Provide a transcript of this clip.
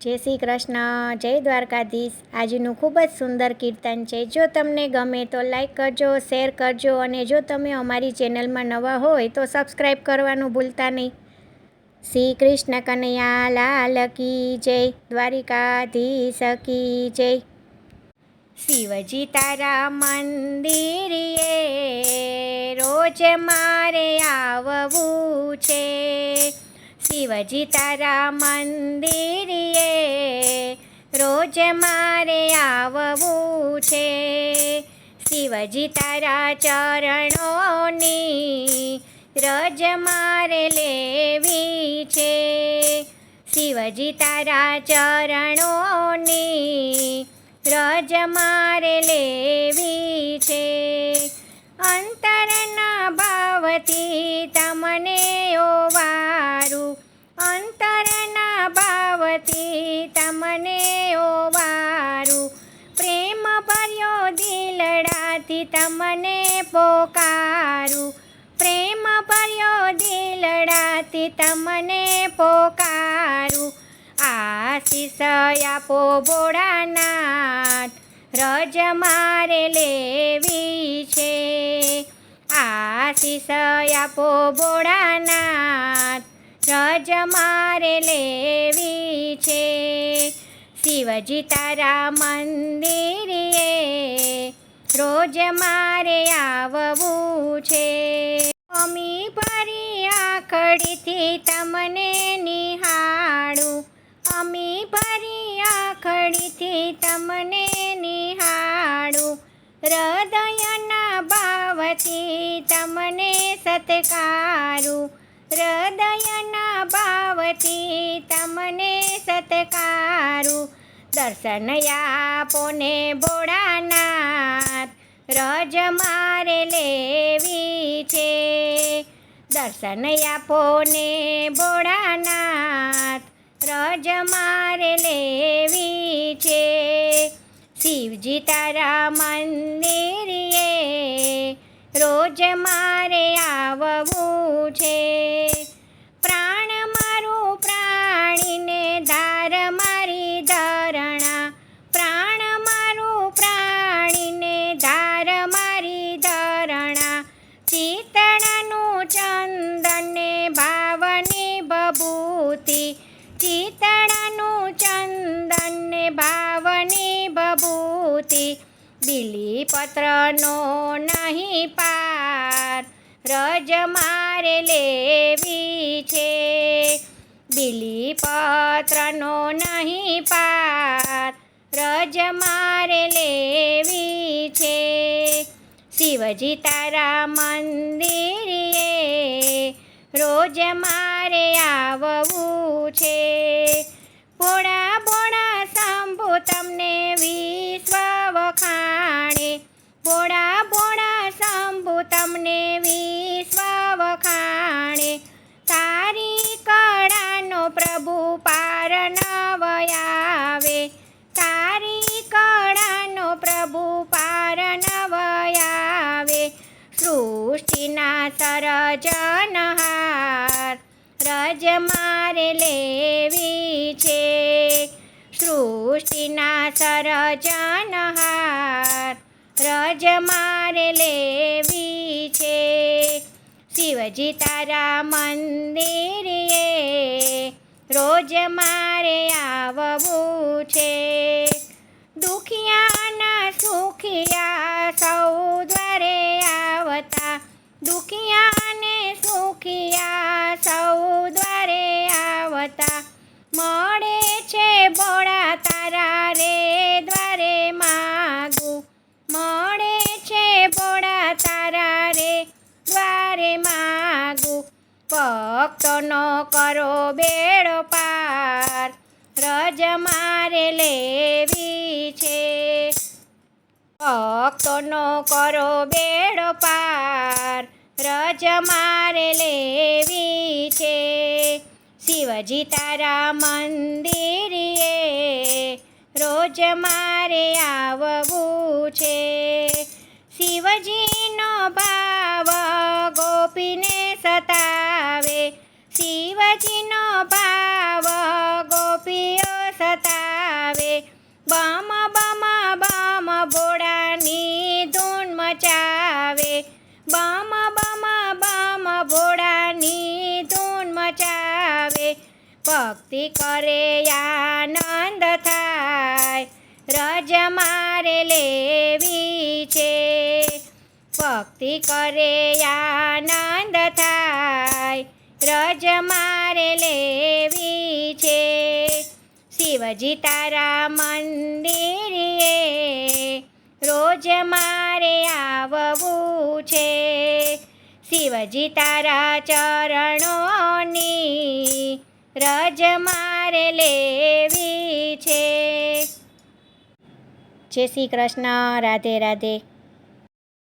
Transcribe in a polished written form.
જય શ્રી કૃષ્ણ, જય દ્વારકાધીશ। આજનું ખૂબ જ સુંદર કીર્તન છે। જો તમને ગમે તો લાઈક કરજો, શેર કરજો અને જો તમે અમારી ચેનલમાં નવા હોય તો સબસ્ક્રાઈબ કરવાનું ભૂલતા નહીં। શ્રી કૃષ્ણ કનૈયા લાલ કી જય, દ્વારિકાધીશ કી જય। શિવજી તારા મંદિરે રોજ મારે આવવું છે। શિવજી તારા મંદિરે રોજ મારે આવવું છે। શિવજી તારા ચરણોની રજ મારે લેવી છે। શિવજી તારા ચરણોની રજ મારે લેવી છે। અંતરના ભાવથી તમને ઓવારું, અંતરના ભાવથી તમને ઓવારું, પ્રેમ ભર્યો દિલડાથી તમને પોકારું, પ્રેમ ભર્યો દિલડાથી તમને પોકારું। આશીષ આપો ભોળાનાથ, રજ મારે લેવી છે। આશીષ આપો ભોળાનાથ, રજ મારે લેવી છે। શિવજી તારા મંદિરે રોજ મારે આવવું છે। અમી ભરી આંખડીથી તમને નિહાળું, અમી ભરી આંખડીથી તમને નિહાળું, હૃદયના ભાવથી તમને સત્કારું, હૃદયના ભાવથી તમને સત્કારું। દર્શન આપો ને ભોળાનાથ, રજ મારે લેવી છે। દર્શન આપો ને ભોળાનાથ, રજ મારે લેવી છે। શિવજી તારા મંદિરે રોજ મારે આવવું છે। પ્રાણ મારું પ્રાણીને ધાર મારી ધરણા, પ્રાણ મારું પ્રાણીને ધાર મારી ધરણા, ચિતડાનું ચંદન ને ભાવની ભભૂતિ, ચિતડાનું ચંદન ને ભાવની ભભૂતિ, બીલીપત્રનો નહીં પાર, રજ મારે લેવી છે। બીલીપત્રનો નહીં પાર, રજ મારે લેવી છે। શિવજી તારા મંદિરે રોજ મારે આવવું છે। ભોળા ભોળા શંભુ તમને વિશ્વ વખાણે, ભોળા ભોળા શંભુ તમને વિશ્વ વખાણે, તારી કળાનો પ્રભુ પાર નવ આવે, તારી કળાનો પ્રભુ પાર નવ આવે। સૃષ્ટિના સર્જનહાર, રજ મારે લેવી છે। સૃષ્ટિના સર્જનહાર, રજ મારે લેવી છે। શિવજી તારા મંદિરે રોજ મારે આવવું છે। દુખિયાના સુખિયા સૌ દ્વારે આવતા, દુખિયાને સુખિયા સૌ દ્વારે આવતા, મળે છે ભોળા તારા રે દ્વારે માગું, મળે છે ભોળા તારા રે દ્વારે માગું। ભક્તોનો કરો બેડો પાર, રજ મારે લેવી છે। ભક્તોનો કરો બેડો પાર, રજ મારે લેવી છે। શિવજી તારા મંદિરે રોજ મારે આવવું છે। શિવજીનો ભાવ ગોપીને સતાવે, શિવજીનો ભાવ ગોપીઓ સતાવે, બમ બમ બમ ભોળાની ધૂન મચાવે, બમ બમ બમ ભોળાની ધૂન મચાવે. ભક્તિ કરે આનંદ થાય, રજ મારે લેવી છે. ભક્તિ કરે આનંદ થાય, રજ મારે લેવી છે. શિવજી તારા મંદિરે રોજ મારે આવવું છે. શિવજી તારા ચરણોની રજ મારે લેવી છે. જય શ્રી કૃષ્ણ. રાધે રાધે.